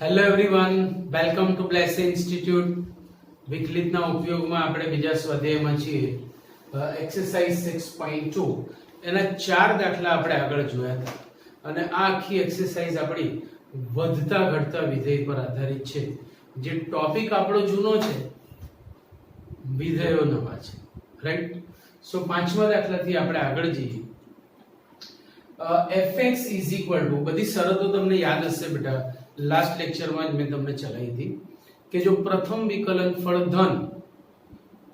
Hello everyone, welcome to Bless Institute. વિકલિતના ઉપયોગમાં આપણે બીજા સ્વાધ્યાયમાં છીએ. એક્સરસાઇઝ 6.2 એના 4 દાખલા આપણે આગળ જોયા હતા અને આ આખી એક્સરસાઇઝ આપણી વધતા ઘટતા વિધેય પર આધારિત છે. જે ટોપિક આપણો જૂનો છે, વિધેયો નવા છે, રાઈટ? સો પાંચમા દાખલાથી આપણે આગળ જઈએ. fx ઇઝ ઇક્વલ ટુ, બધી શરતો તમને યાદ હશે બેટા, લાસ્ટ લેક્ચરમાં જ મેં તમને ચલાવી હતી કે જો પ્રથમ વિકલન ફળ ધન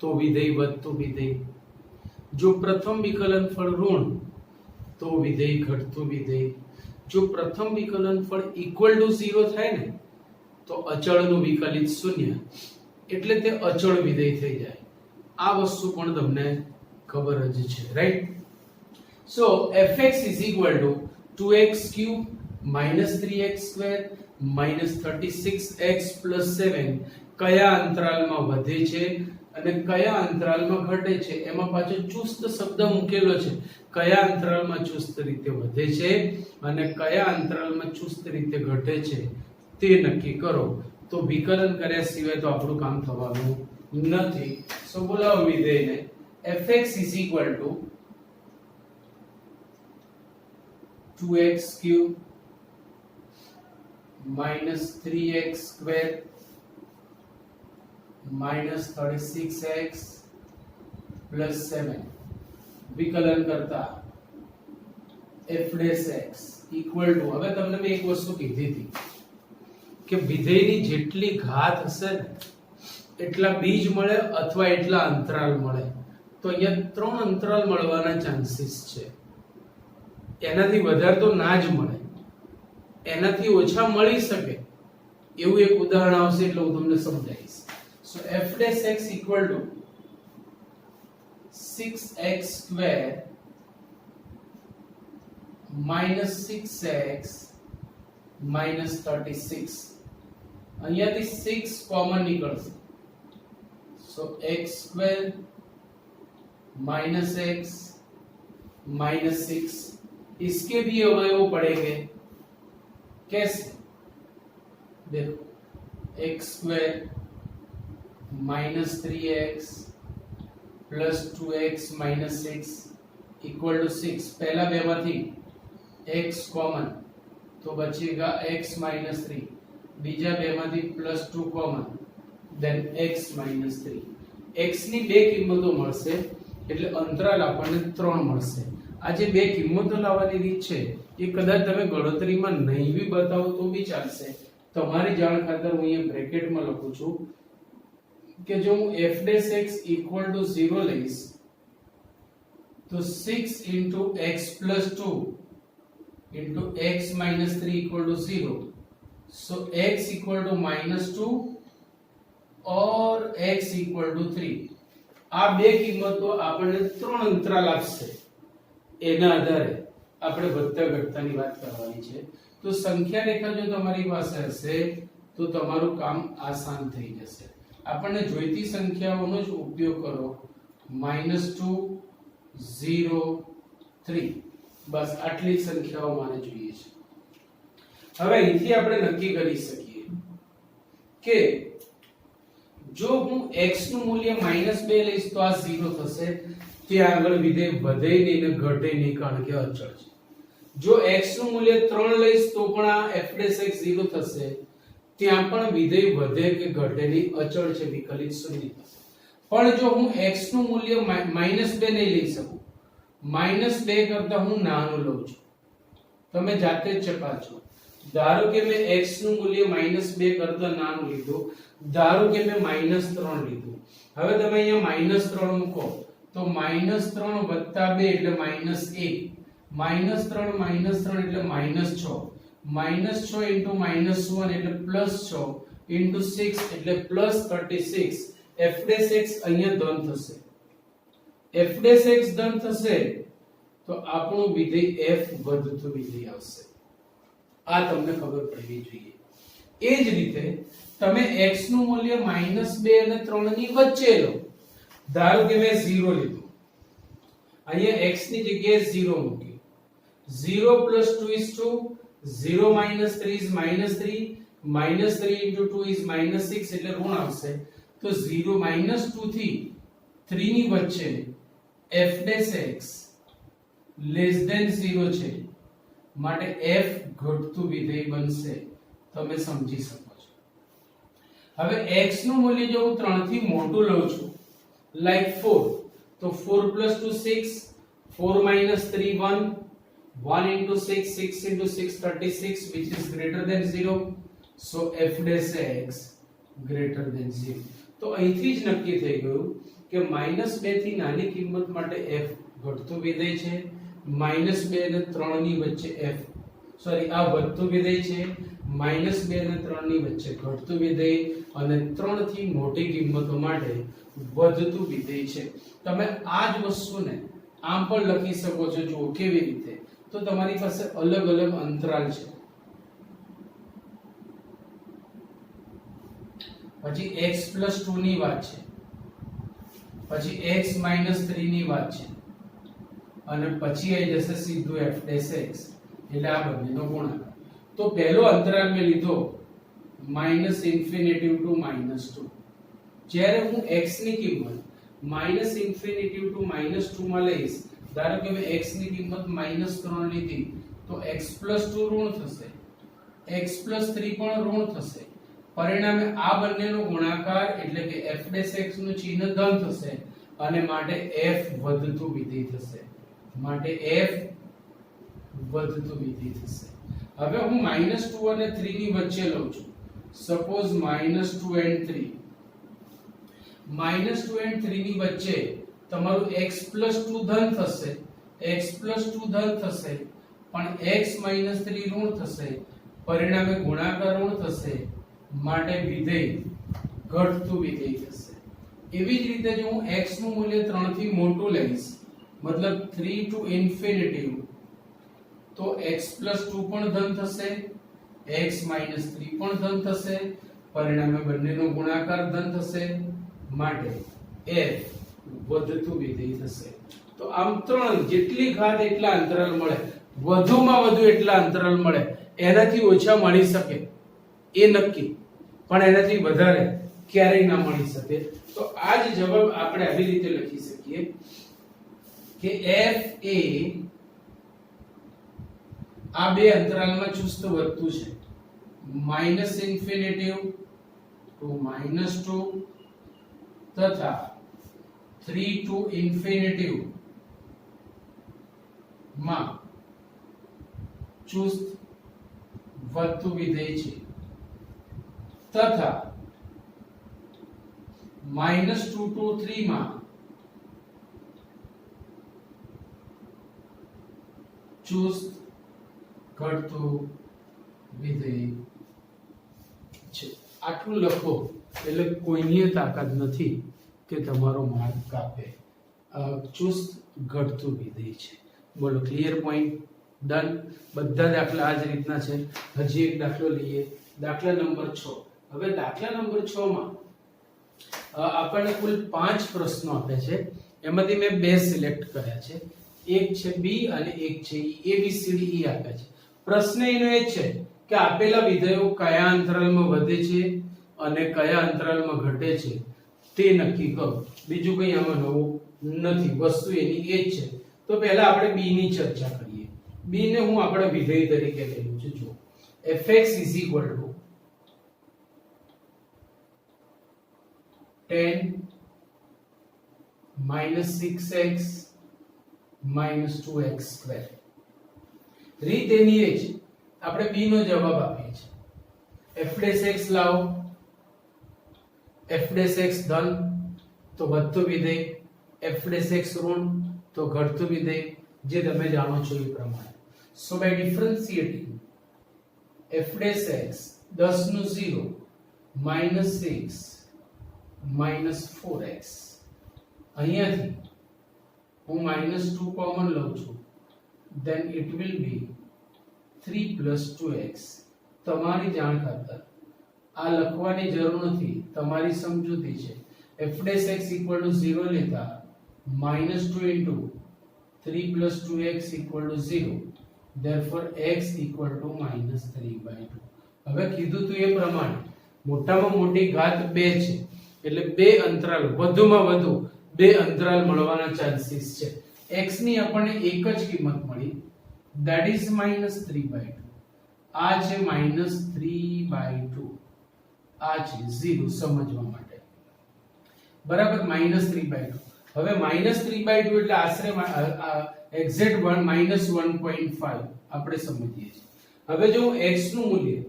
તો વિધેય વધતું વિધેય, જો પ્રથમ વિકલન ફળ ઋણ તો વિધેય ઘટતું વિધેય, જો પ્રથમ વિકલન ફળ ઇક્વલ ટુ 0 થાય ને તો અચળનું વિકલિત શૂન્ય, એટલે તે અચળ વિધેય થઈ જાય. આ વસ્તુ પણ તમને ખબર જ છે, right? So fx is equal to 2x cube minus 3x square minus 36x plus 7 કયા અંતરાલમાં વધે છે અને કયા અંતરાલમાં ઘટે છે, એમાં પાછો ચુસ્ત શબ્દ મૂકેલો છે. કયા અંતરાલમાં ચુસ્ત રીતે વધે છે અને કયા અંતરાલમાં ચુસ્ત રીતે ઘટે છે તે નક્કી કરો. તો વિકલન કર્યા સિવાય તો આપણું કામ થવાનું નથી. સો બોલાવો વિધેયને. fx is equal to 2x cube minus 3x square minus 36x plus 7 વિકલન કરતા f dash x equal to, હવે તમને મેં એક વસ્તુ કીધી હતી કે વિધેયની જેટલી ઘાત હશે ને એટલા બીજ મળે અથવા એટલા અંતરાલ મળે. તો અહીંયા 3 અંતરાલ મળવાના ચાન્સીસ છે. એનાથી વધારે તો ના જ મળે, એનાથી ઓછા મળી શકે એવું એક ઉદાહરણ આવશે એટલે હું તમને સમજાવીશ. સો f dash x equal to 6x square minus 6x minus 36. અહીંયાથી 6 કોમન નીકળશે. સો x square minus x minus 6, इसके भी अवयव पड़ेंगे. कैसे? देखो, x square minus 3x plus 2x minus 6 equal to 6. पहला बे माथी x कॉमन तो बचेगा x माइनस 3. बीजा बे माथी plus 2 common then x minus 3. x ની બે કિંમતો મળશે એટલે અંતરાલ આપણને 3 મળશે. આ જે બે કિંમતો લાવવાની રીત છે એ કદાચ તમે ગણતરીમાં નહીં બી બતાવો તો બી ચાલશે. તમારી જાણ ખાતર હું અહીંયા બ્રેકેટમાં લખું છું કે જો હું f dash x equal to 0 લઈશ તો 6 into x plus 2 into x minus 3 equal to 0. So x equal to minus 2 or x equal to 3. આ બે કિંમતો આપણને 3 અંતરાલ આપશે. એના આધારે આપણે વધતા ઘટતાની વાત કરવાની છે. તો સંખ્યા રેખા જો તમારી પાસે હશે તો તમારું કામ આસાન થઈ જશે. આપણને જોઈતી સંખ્યાઓનો જ ઉપયોગ કરો. -2 0 3, બસ આટલી સંખ્યાઓ મારે જોઈએ છે. હવે અહીંથી આપણે નક્કી કરી શકીએ કે જો હું x નું મૂલ્ય -2 લઈશ તો આ 0 થશે. ત્યાં આગળ વિધેય વધે નહીં ને ઘટે નહીં, કારણ કે અચળ છે. જો x નું મૂલ્ય 3 લઈશ તો પણ આ f dash x 0 થશે. ત્યાં પણ વિધેય વધે કે ઘટે નહીં, અચળ છે, વિકલિત શૂન્ય થશે. પણ જો હું x નું મૂલ્ય -2 નહીં લઈ શકું, -2 કરતા હું નાનું લઉં છું, તમે જાતે જ ચકાસો. ધારો કે મેં x નું મૂલ્ય -2 કરતા નાનું લીધું, ધારો કે મેં -3 લીધું. હવે તમે અહીંયા -3 મૂકો તો -3 + 2 એટલે -1, -3 એટલે -6, -6 into -1 એટલે +6 into 6 એટલે +36. f dash x અહીંયા ધન થશે. f dash x ધન થશે તો આપણું વિધેય f વધતું વિધેય આવશે. આ તમને ખબર પડવી જોઈએ. એ જ રીતે તમે x નું મૂલ્ય -2 અને 3 ની વચ્ચે લો. ધારો કે મેં 0 લીધું, અહીંયા x ની જગ્યાએ 0 મૂક્યું. 0 + 2 is 2, 0 - 3 is -3, -3 into 2 is -6 એટલે ઋણ આવશે તો 0 -2 થી 3 ની વચ્ચે f dash x less than 0 છે માટે f ઘટતું વિધેય બનશે તમે સમજી શકો છો હવે x નું મૂલ્ય જો હું 3 થી મોટું લઉં છું like 4 તો 4 + 2 6 4 - 3 1 1 into 6 6 into 6 36 which is greater than 0 so f dash x greater than 0 તો અહીંથી જ નક્કી થઈ ગયું કે -2 થી નાની કિંમત માટે f ઘટતું વિધેય છે -2 અને 3 ની વચ્ચે f સોરી આ વધતું વિધેય છે -2 અને 3 ની વચ્ચે ઘટતું વિધેય અને 3 થી મોટી કિંમતો માટે વધતું વિધેય છે તમે આ જ વસ્તુને આમ પણ લખી શકો છો જો કેવી રીતે તો તમારી પાસે અલગ અલગ અંતરાલ છે પછી x + 2 ની વાત છે પછી x - 3 ની વાત છે અને પછી આવી જશે સીધું f dash x એટલે આ બંનેનો ગુણાકાર તો પહેલો અંતરાલ મેં લીધો -∞ to -2 જ્યારે હું x ની કિંમત -∞ to -2 માં લઈશ ધારો કે મેં x ની કિંમત -3 લીધી તો x + 2 ઋણ થશે x + 3 પણ ઋણ થશે પરિણામે આ બંનેનો ગુણાકાર એટલે કે f dash x નું ચિહ્ન ધન થશે અને માટે f વધતું વિધેય થશે માટે f વધતું વિધેય થશે હવે હું -2 અને 3 ની વચ્ચે લઉં છું સપોઝ -2 and 3 -2 and 3 ની વચ્ચે તમારું x + 2 ધન થશે x + 2 ધન થશે પણ x - 3 ઋણ થશે પરિણામે ગુણાકાર ઋણ થશે માટે વિધેય ઘટતું વિધેય થશે એવી જ રીતે જો હું x નું મૂલ્ય 3 થી મોટું લઈશ મતલબ 3 to infinity તો x + 2 પણ ધન થશે x - 3 પણ ધન થશે પરિણામે બંનેનો ગુણાકાર ધન થશે માટે f વધતું વિધેય થશે તો આમ 3 જેટલી ઘાત એટલા અંતરાલ મળે વધુમાં વધુ એટલા અંતરાલ મળે એનાથી ઓછા મળી શકે એ નક્કી પણ એનાથી વધારે ક્યારેય ના મળી શકે તો આ જ જવાબ આપણે આવી રીતે લખી શકીએ કે f એ આ બે અંતરાલમાં ચુસ્ત વધતું છે -∞ to -2 તથા 3 to infinity માં ચુસ્ત વધતું વિધેય છે તથા -2 to 3 માં ચુસ્ત ઘટતું વિધેય છે આટલું લખો એટલે કોઈની તાકાત નથી કે તમારો માર્ક કાપે ચુસ્ત ઘટતું વિધેય છે બોલો ક્લિયર પોઈન્ટ ડન બધા દાખલા આ જ રીતના છે હજી એક દાખલો લઈએ દાખલા નંબર 6 હવે દાખલા નંબર 6 માં આપણને કુલ 5 પ્રશ્નો આપે છે એમાંથી મેં બે સિલેક્ટ કર્યા છે એક છે બી અને એક છે ઈ a b c d e આપે છે પ્રશ્ન એનો એ છે કે આપેલા વિધેયો કયા અંતરાલમાં વધે છે અને કયા અંતરાલમાં ઘટે છે તે નક્કી કરો બીજું કંઈ આમાં નવું નથી વસ્તુ એની એ જ છે તો પહેલા આપણે બી ની ચર્ચા કરીએ બી ને હું આપણા વિધેય તરીકે લઉં છું જો fx = 10 -6x -2x² રીત એની એ જ આપણે બી નો જવાબ આપીએ છીએ f dash x લાવો f dash x ધન તો વધતું વિધેય f dash x ઋણ તો ઘટતું વિધેય જે તમે જાણો છો એ પ્રમાણે so bye ડિફરન્શિએટિંગ f dash x 10 નું 0 -6 -4x અહીંયાથી હું -2 કોમન લઉં છું then it will be 3 + 2x તમારી જાણ ખાતર આ લખવાની જરૂર નથી તમારી સમજૂતી છે f dash x = 0 લેતા -2 into 3 + 2x = 0 therefore x = -3/2 હવે કીધું તું એ પ્રમાણે મોટામાં મોટી ઘાત 2 છે એટલે બે અંતરાલ વધુમાં વધુ બે અંતરાલ મળવાના ચાન્સીસ છે. x ની આપણને એક જ કિંમત મળી that is -3/2. આ છે -3/2. આ છે 0 સમજવા માટે બરાબર. -3/2. હવે -3/2 એટલે આશરે એક્ઝેક્ટ 1.5 આપણે સમજીએ છીએ. હવે જો x નું મૂલ્ય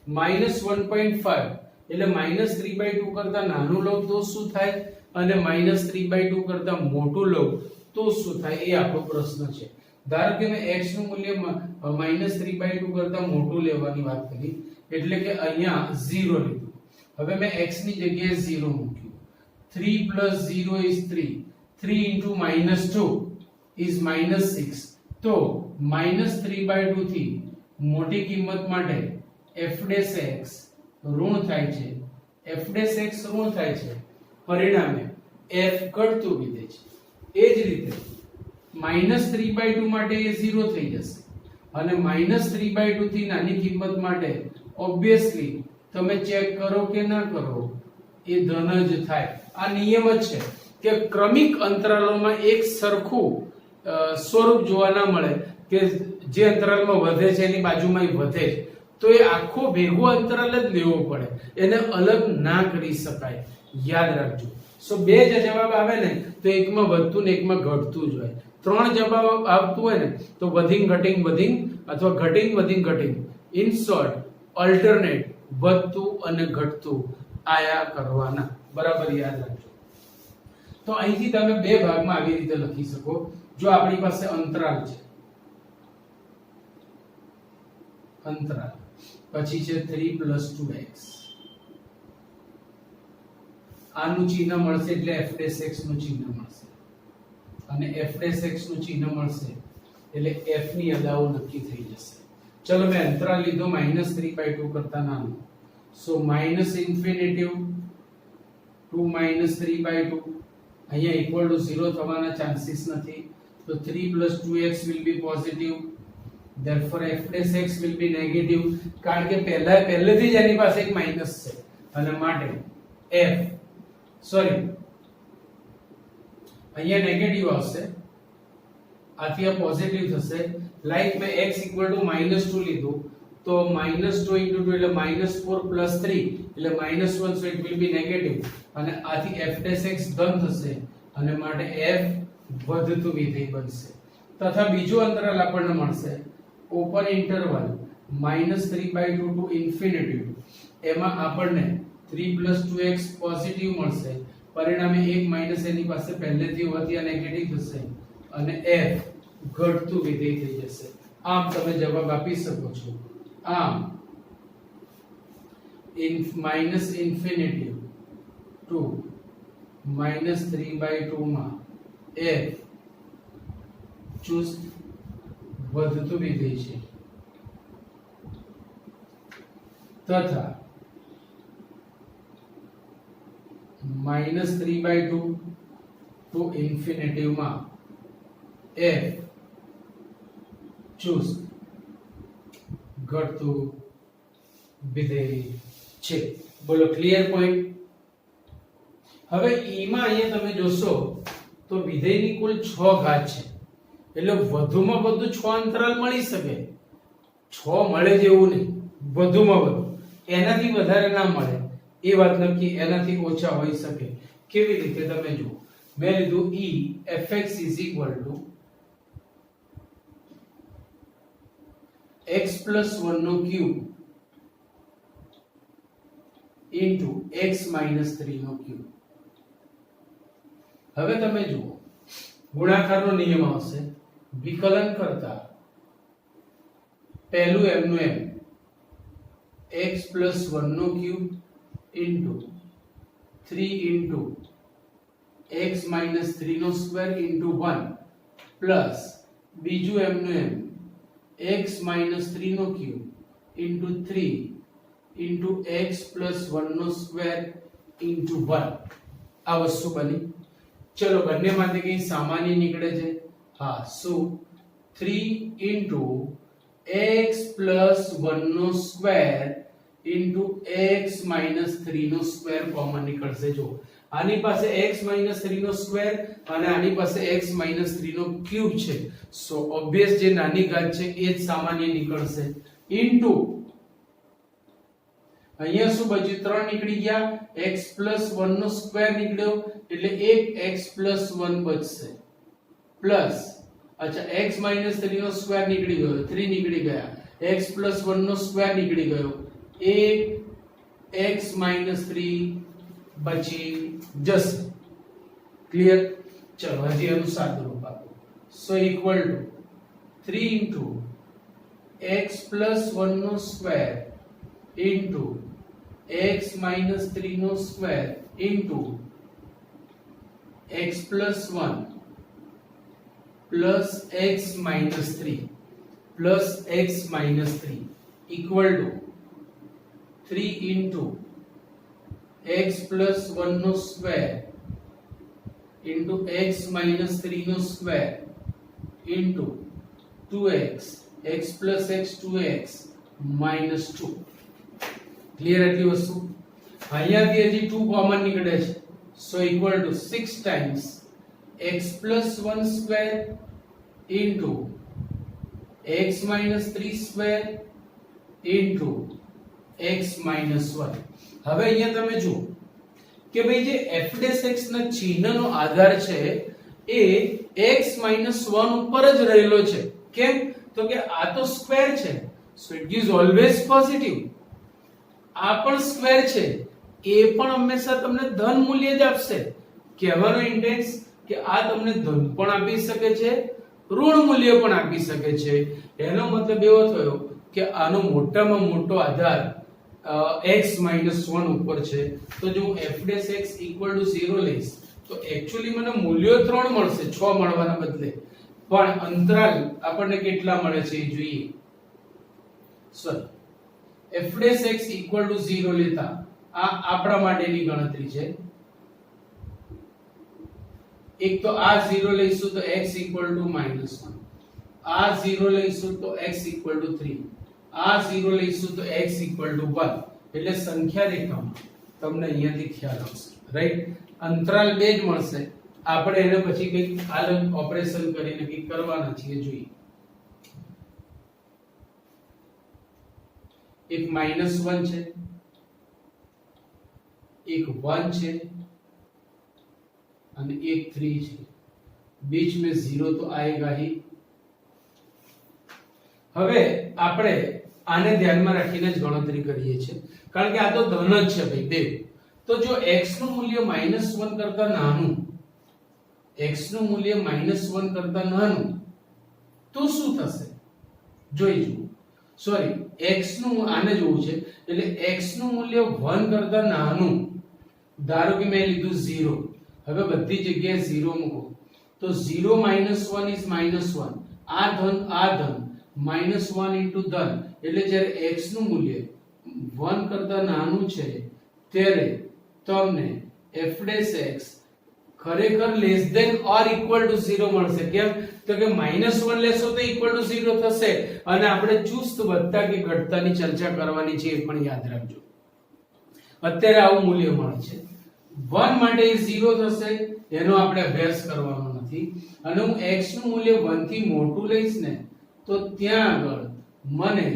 -1.5 એટલે -3/2 કરતા નાનું લઉં તો શું થાય અને -3/2 કરતા મોટું લઉં તો શું થાય એ આપણો પ્રશ્ન છે. ધારો કે મેં x નું મૂલ્ય -3/2 કરતા મોટું લેવાની વાત કરી એટલે કે અહીંયા 0 લીધું. હવે મેં x ની જગ્યાએ 0 મૂક્યું. 3 + 0 is 3. 3 into -2 is -6. તો -3/2 થી મોટી કિંમત માટે f' ઋણ થાય છે. f' ઋણ થાય છે પરિણામે f ઘટતું વિધેય છે. એ જ રીતે -3/2 માટે એ 0 થઈ જશે અને -3/2 થી નાની કિંમત માટે ઓબ્વિયસલી તમે ચેક કરો કે ના કરો એ ધન જ થાય. આ નિયમ જ છે કે ક્રમિક અંતરાલોમાં એક સરખું સ્વરૂપ જોવા ના મળે કે જે અંતરાલમાં વધે છે એની બાજુમાં વધે છે તો એ આખો ભેગો અંતરાલ જ લેવો પડે, એને અલગ ના કરી શકાય. યાદ રાખજો. સો બે જ જવાબ આવે ને તો એકમાં વધતું ને એકમાં ઘટતું જ હોય. ત્રણ જવાબ આવતું હોય ને તો વધીંગ ઘટીંગ વધીંગ અથવા ઘટીંગ વધીંગ ઘટીંગ. ઇન શોર્ટ અલ્ટરનેટ વધતું અને ઘટતું આયા કરવાના. બરાબર યાદ રાખજો. તો અહીંથી તમે બે ભાગમાં આવી રીતે લખી શકો. જો આપણી પાસે અંતરાલ છે, અંતરાલ પછી છે 3 + 2x, આનું ચિહ્ન મળશે એટલે f' નું ચિહ્ન મળશે અને f' નું ચિહ્ન મળશે એટલે f ની અદાઓ નક્કી થઈ જશે. ચલો મેં અંતરાલ લીધો -3/2 કરતા નાનો. સો ∞ to -3/2 અહીંયા ઇક્વલ ટુ 0 થવાના ચાન્સીસ નથી. તો 3 + 2x will be positive, therefore f' will be negative. કારણ કે પહેલેથી જ એની પાસે એક માઈનસ છે અને માટે f અહીંયા નેગેટિવ આવશે, આથી આ પોઝિટિવ થશે. લાઈક મેં x = -2 લીધું તો -2 * 2 એટલે -4 + 3 એટલે -1, so it will be negative અને આથી f' ધન થશે અને માટે f વધતું વિધેય બનશે. તથા બીજું અંતરાલ આપણને મળશે ઓપન ઇન્ટરવલ -3/2 to infinity. એમાં આપણને 3 + 2x પોઝિટિવ મળશે, પરિણામે એક માઈનસ એની પાસે પહેલેથી હોવાથી આ નેગેટિવ થશે અને f ઘટતું વિધેય થઈ જશે. આમ તમે જવાબ આપી શકો છો. આમ -infinity to -3/2 માં f ચુસ્ત વધતું વિધેય છે તથા -3/2 to infinity માં f ચુસ્ત ઘટતું વિધેય છે. બોલો ક્લિયર પોઈન્ટ. હવે e માં અહીંયા તમે જોશો તો વિધેયની કુલ 6 ઘાત છે એટલે વધુમાં વધુ 6 અંતરાલ મળી શકે. 6 મળે જેવું નહીં, વધુમાં વધુ એનાથી વધારે ના મળે એ વાત નક્કી, એનાથી ઓછા હોઈ શકે. કેવી રીતે તમે જુઓ. મેં લીધું e fx = x + 1³ into x - 3³ હવે તમે જુઓ ગુણાકારનો નિયમ આવશે. વિકલન કરતા પહેલું એમનું એમ x + 1³ into 3 into x - 3² into 1 plus બીજું એમનું એમ x - 3³ into 3 into x + 1² into 1 આ વસ્તુ બની. ચલો બંનેમાંથી કઈ સામાન્ય નીકળે છે? હા. શું 3 into x + 1² into x minus 3 નો સ્ક્વેર કોમન નીકળશે. જો આની પાસે x minus 3 નો સ્ક્વેર અને આની પાસે x minus 3 નો ક્યુબ છે, સો ઓબ્વિયસ જે નાની ઘાત છે એ જ સામાન્ય નીકળશે into અહીંયા શું બચ્યું 3 નીકળી ગયા, x plus 1 નો સ્ક્વેર નીકળ્યો એટલે એક x plus 1 બચશે પ્લસ અચ્છા x minus 3 નો સ્ક્વેર નીકળી ગયો 3 નીકળી ગયા, x plus 1 નો સ્ક્વેર નીકળી ગયો એક x minus 3 બચી જશે. ક્લિયર? ચલો હજી એનું સાદું રૂપ આપો. So equal to 3 into x plus 1 નો સ્ક્વેર into x minus 3 નો square into x plus 1 plus x minus 3 plus x minus 3 equal to 3 into x plus 1 નો સ્ક્વેર into x minus 3 નો square into 2x x plus x 2x minus 2. Clear? એટલી વસ્તુ અહીંયાથી હજી 2 common નીકળે છે, so equal to 6 times x plus 1 square into x minus 3 square into x minus 1. હવે અહીંયા તમે જુઓ કે ભાઈ જે f dash x ના ચિહ્નનો આધાર છે એ x minus 1 ઉપર જ રહેલો છે. કેમ? તો કે આ તો સ્ક્વેર છે, so it gives always positive. આ પણ સ્ક્વેર છે, એ પણ હંમેશા તમને ધન મૂલ્ય જ આપશે. કહેવાનો ઇન્ટેન્સ કે આ તમને ધન પણ આપી શકે છે, ઋણ મૂલ્ય પણ આપી શકે છે. એનો મતલબ એવો થયો કે આનો મોટામાં મોટો આધાર x minus 1 ઉપર છે. તો જો હું f dash x equal to 0 લઈશ તો એક્ચ્યુઅલી મને મૂલ્યો 3 મળશે 6 મળવાના બદલે, પણ અંતરાલ આપણને કેટલા મળે છે એ જોઈએ. સો f dash x equal to 0 લેતા આ આપણા માટેની ગણતરી છે. એક તો આ 0 લઈશું તો x equal to -1, આ 0 લઈશું તો x equal to 3, આ 0 લઈશું તો x equal to 1. એટલે સંખ્યા રેખામાં તમને અહીંયાથી ખ્યાલ આવશે, રાઈટ? અંતરાલ 2 જ મળશે, આપણે એને પછી કંઈક અલગ ઓપરેશન કરીને કંઈક કરવાના છીએ, જોઈએ. एक -1 છે, एक 1 છે અને एक 3 છે. बीच में 0 तो आएगा ही. હવે આપણે આને ધ્યાનમાં રાખીને જ ગણતરી કરીએ છીએ, કારણ કે આ તો ધન જ છે ભાઈ બે. તો જો x નું મૂલ્ય -1 કરતા નાનું, x નું મૂલ્ય -1 કરતા નાનું તો શું થશે જોઈ જુઓ. સોરી, x નું આને જોવું છે એટલે x નું મૂલ્ય 1 કરતા નાનું, ધારો કે મેં લીધું 0. હવે બધી જગ્યાએ 0 મૂકો તો 0 -1 is -1, આ ધન -1 into ધન, એટલે જ્યારે x નું મૂલ્ય 1 કરતા નાનું છે ત્યારે તમને f dash x ખરેખર less than or equal to 0 મળશે. કેમ? તો કે -1 લેશો તો ઇક્વલ ટુ 0 થશે, અને આપણે ચુસ્ત વધતા કે ઘટતાની ચર્ચા કરવાની છે એ પણ યાદ રાખજો. અત્યારે આવું મૂલ્ય મળે છે, 1 માટે 0 થશે, એનો આપણે અભ્યાસ કરવાનો નથી. અને હું x નું મૂલ્ય 1 થી મોટું લઈશ ને તો ત્યાં આગળ મને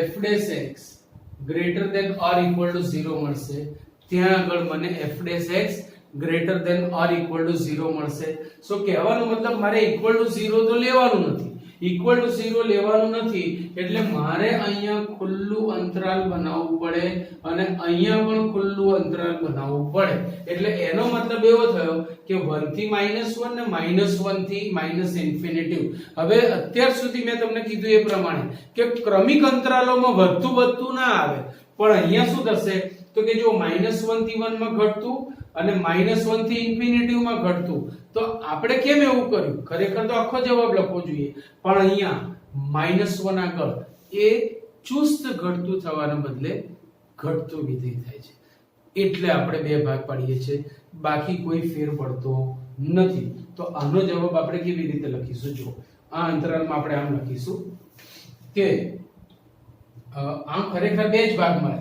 f dash x greater than or equal to 0 મળશે. ત્યાં આગળ મને f dash x greater than or equal to 0 મળશે. સો કહેવાનો મતલબ મારે ઇક્વલ ટુ 0 તો લેવાનું નથી, ઇક્વલ ટુ 0 લેવાનું નથી એટલે મારે અહીંયા ખુલ્લું અંતરાલ બનાવવું પડે અને અહીંયા પણ ખુલ્લું અંતરાલ બનાવવું પડે. એટલે એનો મતલબ એવો થયો કે 1 થી -1 ને -1 થી --. હવે અત્યાર સુધી મેં તમને કીધું એ પ્રમાણે કે ક્રમિક અંતરાલોમાં વધતું ના આવે, પણ અહીંયા શું થશે તો કે જો -1 થી 1 માં ઘટતું અને -1 થી ઇન્ફિનિટી માં ઘટતું, તો આપણે કેમ એવું કર્યું? ખરેખર તો આખો જવાબ લખવો જોઈએ, પણ અહીંયા -1 આગળ એ ચુસ્ત ઘટતું થવાને બદલે ઘટતું વિધેય થાય છે, એટલે આપણે બે ભાગ પાડીએ છીએ, બાકી કોઈ ફેર પડતો નથી. તો આનો જવાબ આપણે કેવી રીતે લખીશું? જો આ અંતરાલમાં આપણે આમ લખીશું કે આમ ખરેખર બે જ ભાગ મળે,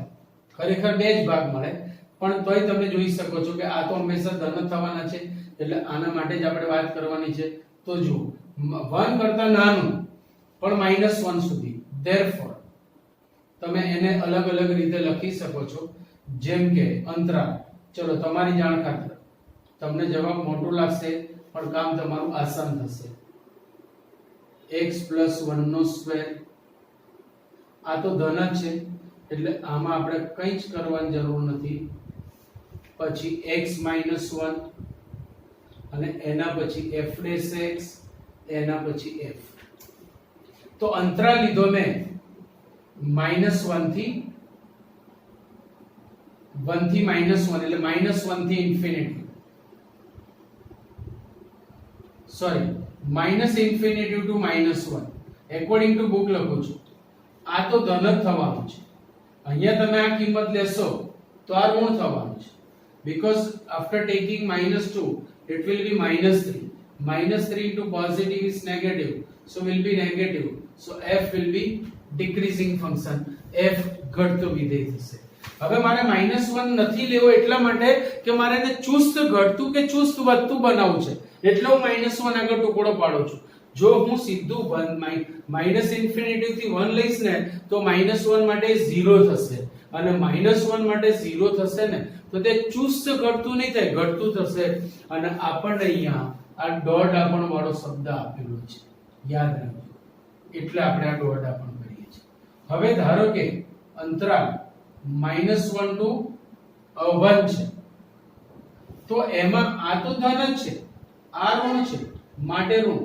ખરેખર બે જ ભાગ મળે, પણ તોય તમે જોઈ શકો છો કે આ તો હંમેશા ધન જ થવાના છે, એટલે આના માટે જ આપણે વાત કરવાની છે. તો જુઓ 1 કરતા નાનું પણ -1 સુધી, therefore તમે એને અલગ અલગ રીતે લખી શકો છો, જેમ કે અંતરાલ. ચલો તમારી જાણ ખાતર, તમને જવાબ મોટો લાગશે પણ કામ તમારું આસાન થશે. x + 1 નો સ્ક્વેર, આ તો ધન જ છે એટલે આમાં આપણે કંઈ જ કરવાની જરૂર નથી. પછી x - 1 અને એના પછી f'(x), એના પછી f. તો અંતરાલ લીધો મેં -1 થી -1 એટલે -1 થી infinity, sorry -∞ to -1 according to book લખું છું. આ તો ધન જ થવાનું છે. અહીંયા તમે આ કિંમત લેશો તો આ ઋણ થવાનું છે, because after taking -2 it will be -3. -3 into positive is negative, so will be negative, so f will be decreasing function, f ઘટતું વિધેય થશે. હવે મારે -1 નથી લેવો એટલા માટે કે મારે એને ચુસ્ત ઘટતું કે ચુસ્ત વધતું બનાવવું છે, એટલે હું -1 આગળ ટુકડો પાડું છું. જો હું સીધું -∞ થી 1 લઈશ ને તો -1 માટે 0 થશે, અને -1 માટે 0 થશે ને તો તે ચુસ્ત ઘટતું નહીં થાય, ઘટતું થશે. અને આપણને અહીંયા આ ડોટ આપણ વાળો શબ્દ આપેલો છે, યાદ રાખજો, એટલે આપણે આ ડોટ આપણ કરીએ છીએ. હવે ધારો કે અંતરાલ -1 to 1 છે, તો એમાં આ તો ધન જ છે, આ ઋણ છે, માટે ઋણ.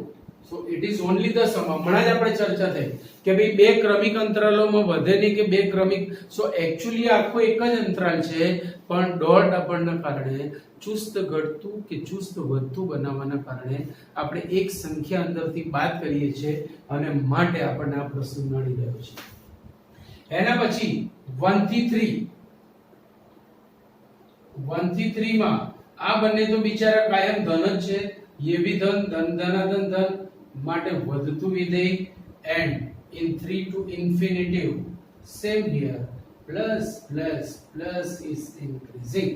so it is only the sum. હમણાં જ આપણે ચર્ચા થઈ કે ભાઈ બે ક્રમિક અંતરાલોમાં વધે નહીં કે બે ક્રમિક, so actually આખો એક જ અંતરાલ છે, પણ ડોટ આપણને કારણે ચુસ્ત ઘટતું કે ચુસ્ત વધતું બનાવવાના કારણે આપણે એક સંખ્યા અંદરથી બાદ કરીએ છીએ, અને માટે આપણને આ પ્રશ્ન મળી રહ્યો છે. એના પછી 1 થી 3, 1 થી 3 માં આ બંને તો બિચારા કાયમ ધન જ છે, ये भी धन धन धनाधन धन, માટે વધતું વિધેય, and in 3 to infinitive, same here, plus plus plus is increasing.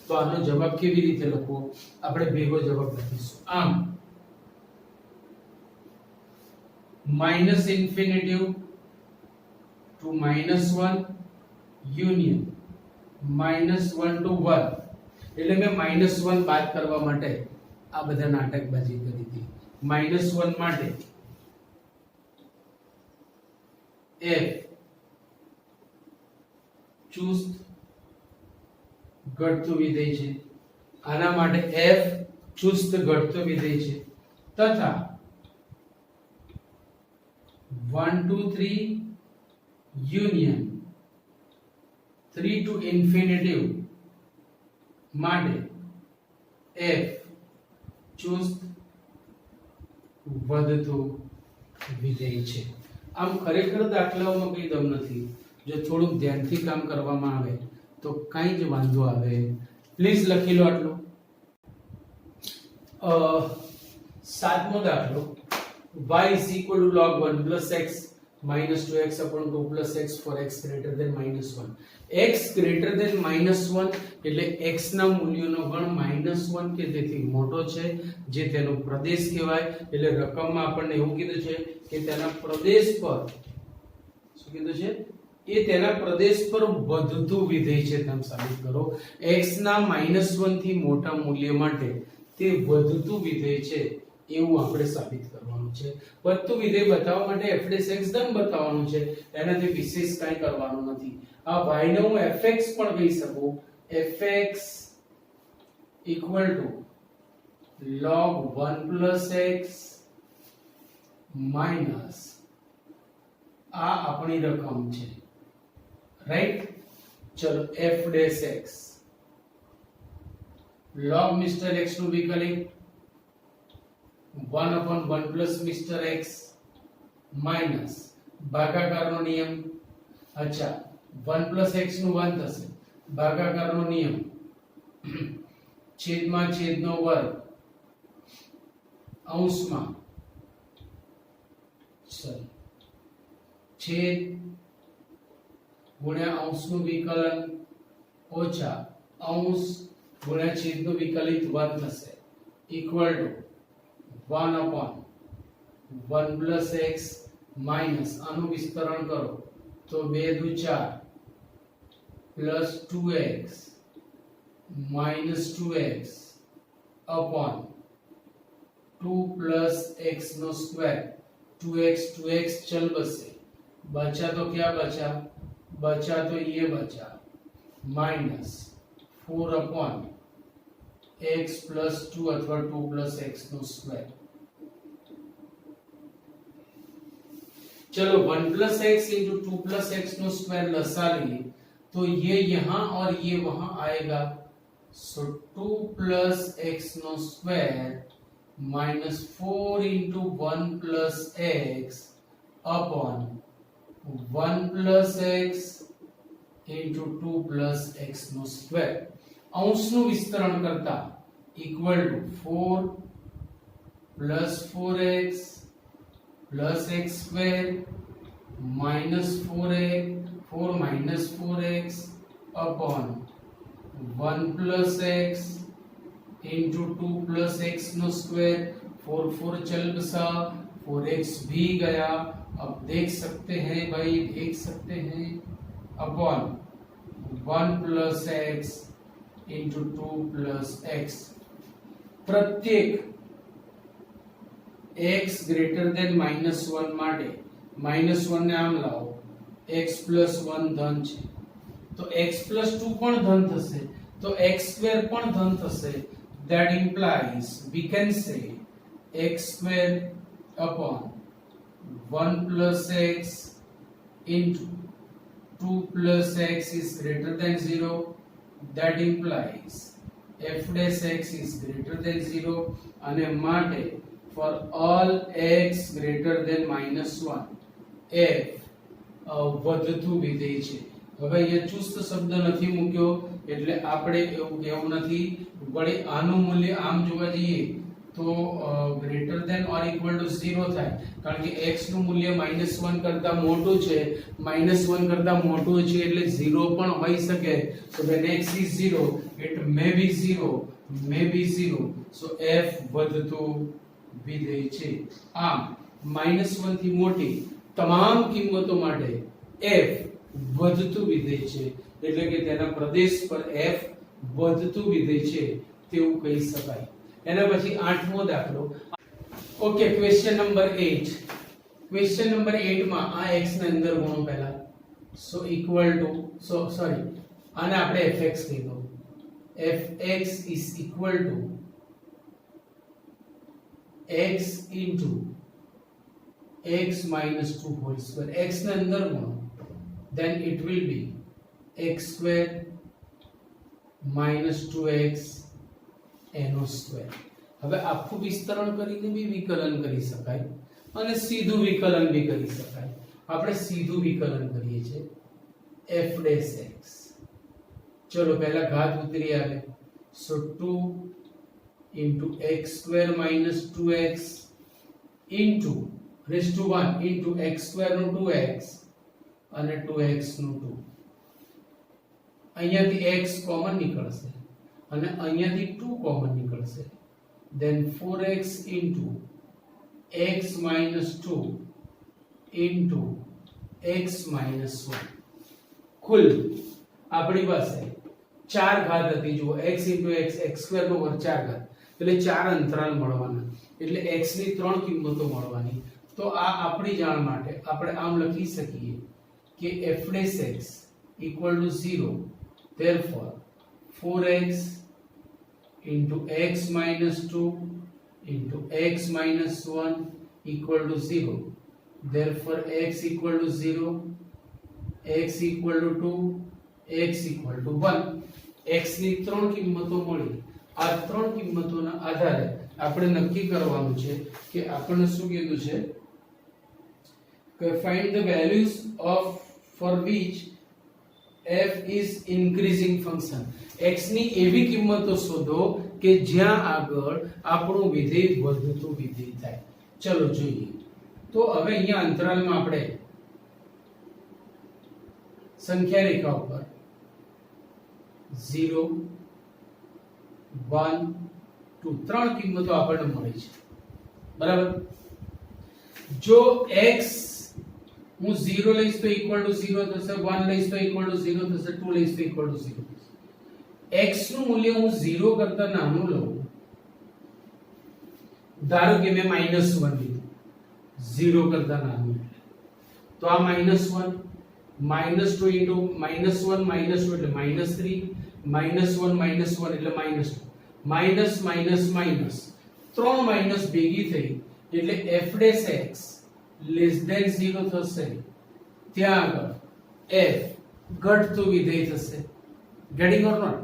તો આનો જવાબ કેવી રીતે લખવો? આપણે ભેગો જવાબ લખીશું આમ: -∞ to -1 union -1 to 1. એટલે મેં -1 બાદ કરવા માટે આ બધા નાટકબાજી કરી હતી. -1 માટે f ચુસ્ત ઘટતું વિધેય છે, આના માટે f ચુસ્ત ઘટતું વિધેય છે, તથા 1 to 3 union 3 to infinitive માટે f ચુસ્ત વધતું વિધેય છે. આમ ખરેખર દાખલાઓમાં કઈ દમ નથી, જો થોડુંક ધ્યાનથી કામ કરવામાં આવે તો કાંઈ જ વાંધો આવે. પ્લીઝ લખી લો આટલું. સાતમો દાખલો, y is equal to log 1 plus x minus 2x upon 2 plus x for x greater than -1. x greater than -1 એટલે x ના મૂલ્યનો ગણ -1 કે તેથી મોટો છે, જે તેનો પ્રદેશ કહેવાય. એટલે રકમમાં આપણને એવું કીધું છે કે તેના પ્રદેશ પર, શું કીધું છે? એ તેના પ્રદેશ પર વધતું વિધેય છે તેમ સાબિત કરો. x ના -1 થી મોટા મૂલ્ય માટે તે વધતું વિધેય છે એવું આપણે સાબિત કરવાનું છે. વધતું વિધેય બતાવવા માટે f'(x) ધન બતાવવાનું છે, એનાથી વિશેષ કંઈ કરવાનું નથી. આ y ને હું fx પણ કહી શકું, fx = log 1 plus x minus આ આપણી રકમ છે, રાઈટ? ચલો f'(x) log Mr. x નું વિકલિત 1/1 plus Mr. x minus ભાગાકારનો નિયમ. અચ્છા, 1 plus x નું 1 થશે, ભાગાકારનો નિયમ, છેદમાં છેદનો વર્ગ, અંશમાં છેદ ગુણ્યા અંશનું વિકલન ઓછા અંશ ગુણ્યા છેદનું વિકલિત વર્ગ થશે equal to 1 upon 1 plus x minus આનું વિસ્તરણ કરો તો 2 દુ 4 plus 2x minus 2x upon 2 plus x નો સ્ક્વેર 2x चल बसे बचा तो क्या बचा तो ये बचा माइनस 4 अपॉन x plus 2 अथवा 2 plus x नो स्क्वायर। चलो 1 plus x into 2 plus x नो स्क्वायर लसा लिए तो ये यहाँ और ये वहां आएगा। सो 2 plus x नो square minus 4 into 1 plus x upon 1 plus x into 2 plus x નો સ્ક્વેર। અંશનું વિસ્તરણ કરતા equal two 4 plus 4x plus x square minus 4 minus 4x upon 1 plus x into 2 plus x नो square 4 चल बसा 4x भी गया। अब देख सकते हैं भाई देख सकते हैं upon 1 plus x into 2 plus x प्रत्येक x greater than -1 માટે -1 ને આમ લાવો x plus 1 ધન છે તો x plus 2 પણ ધન થશે તો x square પણ ધન થશે। that implies we can say x square upon 1 plus x into 2 plus x is greater than 0। that implies f dash x is greater than 0 અને માટે for all x greater than -1 f વધતું વિધેય છે। હવે અહીંયા ચુસ્ત શબ્દ નથી મૂક્યો એટલે આપણે એવું કહેવું નથી વળી આનું મૂલ્ય આમ જોવા જઈએ તો greater than or equal to 0 થાય કારણ કે x નું મૂલ્ય -1 કરતા મોટું છે -1 કરતા મોટું છે એટલે 0 પણ હોઈ શકે। so when x is 0 it may be 0 so f વધતું વિધેય છે। આમ -1 થી મોટી તમામ કિંમતો માટે f વધતું વિધેય છે એટલે કે તેના પ્રદેશ પર f વધતું વિધેય છે તેવું કહી શકાય। એના પછી 8મો દાખલો ઓકે ક્વેશ્ચન નંબર 8 માં આ x ને અંદર ગુણો પહેલા સો ઇક્વલ ટુ સોરી આને આપણે fx કહી દો fx is equal to x into x minus 2 whole square x ને અંદર ગુણો then it will be x square minus 2x એનો સ્ક્વેર। હવે આખું વિસ્તરણ કરીને બી વિકલન કરી શકાય અને સીધું વિકલન બી કરી શકાય। આપણે સીધું વિકલન કરીએ છીએ f dash x। ચલો પહેલા ઘાત ઉતરી આવે so 2 into x square minus 2x into raised to 1 into x square નું 2x અને 2x નું 2 અહીંયાથી x કોમન નીકળશે અને અહીંયાથી 2 કોમન નીકળશે then 4x into x minus 2 into x minus 1 કુલ આપણી પાસે 4 ઘાત હતી જો x into x x square નો વર્ગ 4 ઘાત એટલે 4 અંતરાલ મળવાના એટલે x ની 3 કિંમતો મળવાની। તો આ આપણી જાણ માટે આપણે આમ લખી શકીએ કે f dash x equal to 0 therefore 4x into x minus 2 into x minus 1 equal to 0 therefore x equal to 0 x equal to 2 x equal to 1 x ની 3 કિંમતો મળી। આ 3 કિંમતોના આધારે આપણે નક્કી કરવાનું છે કે આપણને શું કીધું છે કે find the values of for which f is increasing function x ની એવી કિંમતો શોધો કે જ્યાં આગળ આપણું વિધેય વધતું વિધેય થાય। ચલો જોઈએ તો હવે અહીંયા અંતરાલમાં આપણે સંખ્યા રેખા ઉપર 0 1 2 ત્રણ કિંમતો આપણને મળી છે બરાબર જો x હું 0 લઈશ તો ઇક્વલ ટુ 0 થશે 1 લઈશ તો ઇક્વલ ટુ 0 થશે 2 લઈશ તો ઇક્વલ ટુ 0 થશે x નું મૂલ્ય હું 0 કરતા નાનું લઉં ધારો કે મેં -1 લીધું 0 કરતા નાનું તો આ -1 -2 into -1 -2 એટલે -3 -1 -1 એટલે -2 માઈનસ માઈનસ માઈનસ ત્રણ માઈનસ ભેગી થઈ એટલે f' લેસ ધેન 0 થશે ત્યાં આગળ f ઘટતું વિધેય થશે ગેટિંગ ઓર નોટ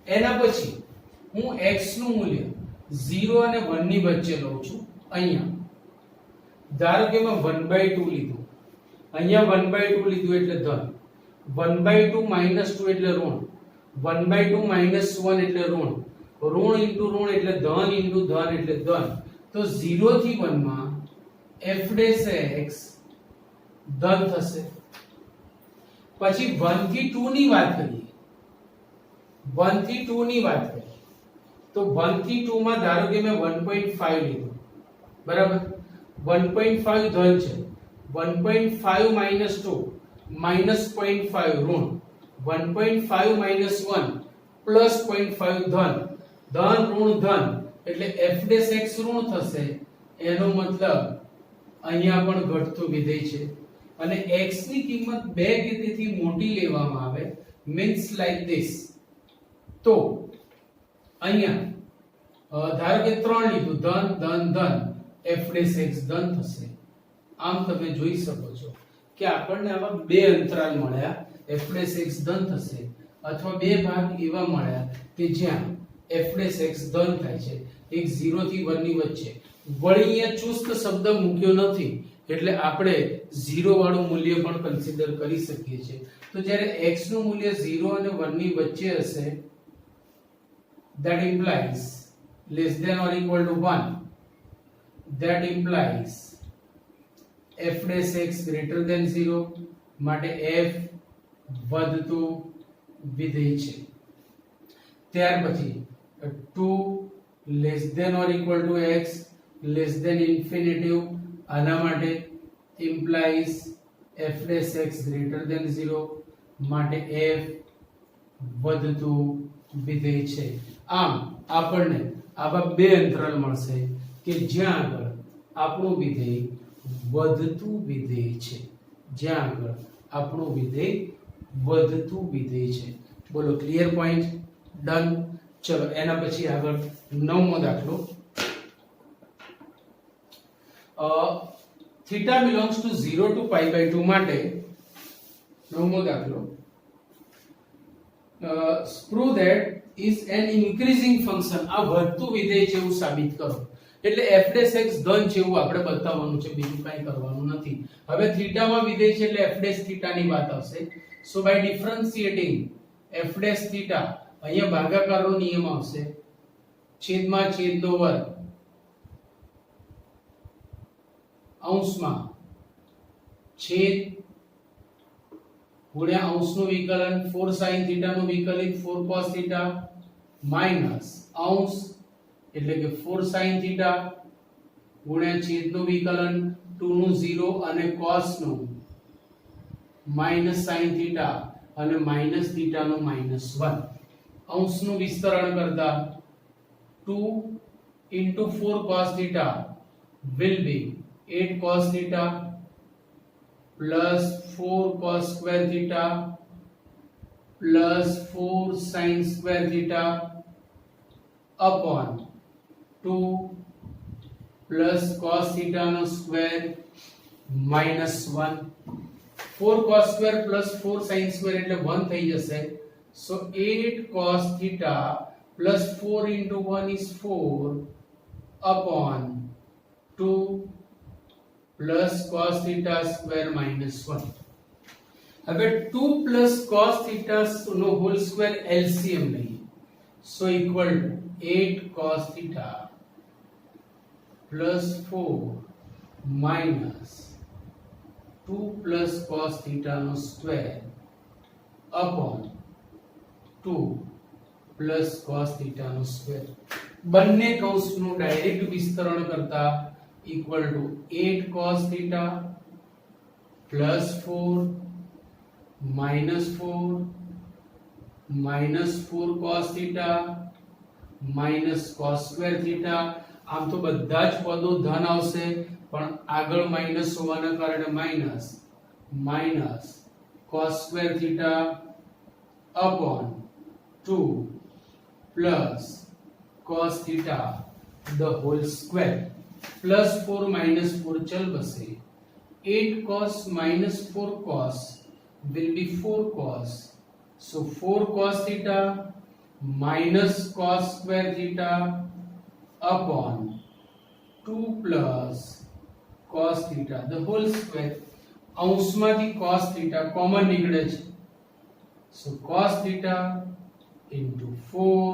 એના પછી હું x નું મૂલ્ય 0 અને 1 ની વચ્ચે લઉં છું અહીંયા ધારો કે મેં 1/2 લીધું અહીંયા 1/2 લીધું એટલે ધન 1/2 -2 એટલે ઋણ 1/2 -1 એટલે ઋણ ઋણ ઇન્ટુ ઋણ એટલે ધન ઇન્ટુ ધન એટલે ધન તો 0 થી 1 માં f' ધન થશે પછી 1 થી 2 ની વાત કરીએ 1 થી 2 ની વાત કરીએ તો 1 થી 2 માં ધારો કે મેં 1.5 લીધું બરાબર 1.5 ધન છે 1.5 minus 2 minus 0.5 ઋણ 1.5 minus 1 plus 0.5 ધન ધન ઋણ ધન એટલે f' ઋણ થશે એનો મતલબ અહીંયા પણ ઘટતું વિધેય છે અને x ની કિંમત 2 કે તેથી મોટી લેવામાં આવે means like this તો અહીંયા ધારો કે 3 લીધું ધન ધન ધન f' ધન થશે આમ તમે જોઈ શકો છો કે આપણને આવા બે અંતરાલ મળ્યા f' ધન થશે અથવા બે ભાગ એવા મળ્યા કે જ્યાં f' ધન થાય છે એક 0 થી 1 ની વચ્ચે વળી અહીંયા ચુસ્ત શબ્દ મૂક્યો નથી એટલે આપણે 0 વાળું મૂલ્ય પણ કન્સિડર કરી શકીએ છીએ તો જ્યારે x નું મૂલ્ય 0 અને 1 ની વચ્ચે હશે that implies less than or equal to 1 that implies f' greater than 0 માટે f વધતું વિધેય છે ત્યાર પછી 2 less than or equal to x less than infinitive આના માટે implies f' greater than 0 માટે f વધતું વિધેય છે આમ આપણને આવા બે અંતરાલ મળશે કે જ્યાં આગળ આપણું વિધેય વધતું વિધેય છે જ્યાં આગળ આપણું વિધેય વધતું વિધેય છે બોલો ક્લિયર પોઈન્ટ ડન ચલો એના પછી આગળ નવમો દાખલો theta belongs to 0 to pi/2 માટે નવમો દાખલો prove that is an increasing function આ વધતું વિધેય છે એવું સાબિત કરો એટલે f' ધન છે એવું આપણે બતાવવાનું છે બીજું કંઈ કરવાનું નથી હવે થીટા માં વિધેય છે એટલે f' થીટા ની વાત આવશે સો બાય ડિફરન્શિએટિંગ f' થીટા અહીંયા ભાગાકારનો નિયમ આવશે છેદમાં છેદનો વર્ગ અંશમાં છેદ ગુણ્યા અંશનું વિકલન 4 sin થીટા નું વિકલિત 4 cos થીટા માઈનસ અંશ એટલે કે 4 sin થીટા ગુણ્યા છેદનું વિકલન 2 નું 0 અને cos નું માઈનસ sin થીટા અને માઈનસ થીટા નું -1 અંશનું વિસ્તરણ કરતા 2 into 4 cos theta will be 8 cos theta plus 4 cos square theta plus 4 sin square theta upon 2 plus cos theta no square minus 1 4 cos square plus 4 sin square એટલે 1 થઈ જશે so 8 cos theta plus 4 into 1 is 4 upon 2 plus cos theta square minus 1 હવે 2 plus cos theta નો whole square LCM લઈએ so equal to 8 cos theta plus 4 minus 2 plus cos theta નો square upon 2 plus cos theta નો square બંને કૌંસનું direct વિસ્તરણ કરતા equal to 8 cos theta plus 4 minus 4 cos theta minus cos square theta. આમ તો બધા જ પદો ધન આવશે પણ આગળ માઇનસ હોવાના કારણે minus cos square theta upon 2 plus cos theta the whole square plus 4 minus 4 चल बसे 8 cos minus 4 cos will be 4 cos, so 4 cos theta minus cos square theta upon 2 plus cos theta the whole square. અંશમાંથી cos theta common નીકળે છે, so cos theta into 4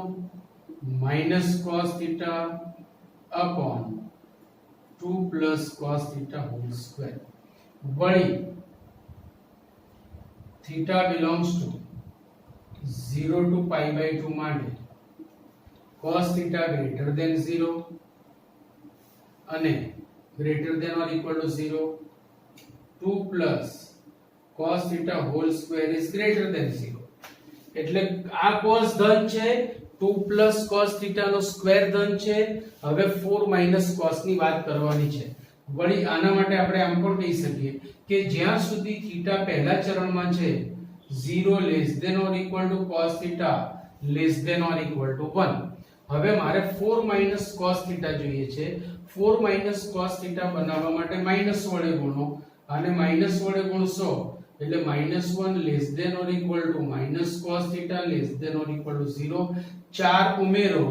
minus cos theta upon 2 plus cos theta whole square. वही theta belongs to 0 to pi by 2 માટે cos theta greater than 0 અને greater than or equal to 0. 2 plus cos theta whole square is greater than 0. એટલે આ cos ધન છે, 2 plus cos theta નો square ધન છે. હવે 4 minus cos ની વાત કરવાની છે. વળી આના માટે આપણે આમ પણ કહી શકીએ કે જ્યાં સુધી થીટા પહેલા ચરણમાં છે 0 less than or equal to cos theta less than or equal to 1. હવે મારે 4 minus cos theta જોઈએ છે. 4 minus cos theta બનાવવા માટે માઈનસ વડે ગુણો અને માઈનસ વડે ગુણશો એટલે -1 less than or equal to minus cos theta less than or equal to 0. 4 ઉમેરો,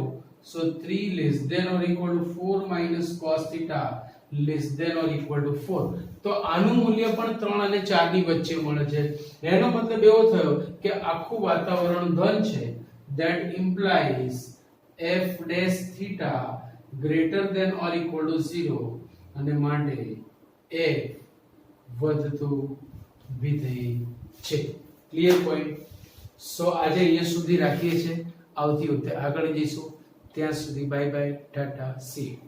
so 3 less than or equal to 4 minus cos theta less than or equal to 4. તો આનું મૂલ્ય પણ 3 અને 4 ની વચ્ચે મળે છે. એનો મતલબ એવો થયો કે આખું વાતાવરણ ધન છે. that implies f dash theta greater than or equal to 0 અને માટે f વધતું વિધેય છે. Clear point. સો આજે અહીંયા સુધી રાખીએ છીએ. આવતી વખતે આગળ જઈશું. ત્યાં સુધી bye bye, Tata, C you.